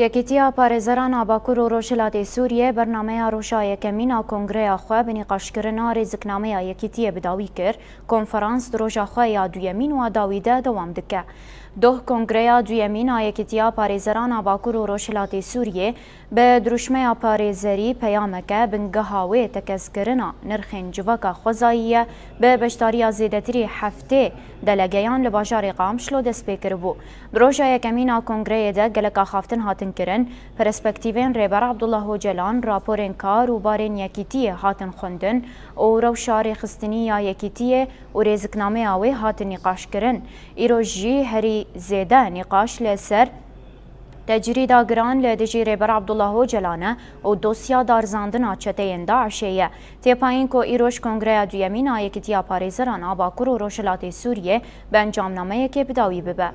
یەکێتیە پارێزەران باکوور و ڕۆژهەڵاتی سووریە بەرنامەیە ڕۆژا یەکەمینە کۆنگرەیە خۆ بنیقاشکردنا رێزگنامەیە یەکێتیە بداوی کرد کۆنفەرانس ڕۆژا خۆیە دویەمین و داویدە دەوام دکە. دوه کنگره دویمین آیکتیا پارێزەران باکوور و ڕۆژهەڵاتی سووریێ بە دروشمەیە پارێزەری پەیامەکە بنگەهاوێ تەکەسکردنا نرخên civaka xwezayî bi beşdariya zêdetirî heftê delegeyان li bajarê Qamişlo dest pê kiribû. Di roja yekemîna kongreyê de gelek axaftin hatin kirin, perspektîvên rêber Abdullah Öcalan, raporên kar û barên yekîtiyê hatin xwendin û rewşa rêxistiniya yekîtiyê û rêziknameya wê hatin nîqaşkirin. Îroj jî herî زێدە نقاش لەسەر تەجریدا گران لە دژی رێبەر عەبدوڵڵاه ئۆجەلانە و دۆسیا دارزاندنا چەتەیên داعشەیە. تێپایین کۆ ئیرۆژ کۆنگرەیە دویەمینە یەکێتیە پارێزەران باکوور و ڕۆژهەڵاتی سووریێ بە ئەنجامنامەیەکێ بداوی ببە.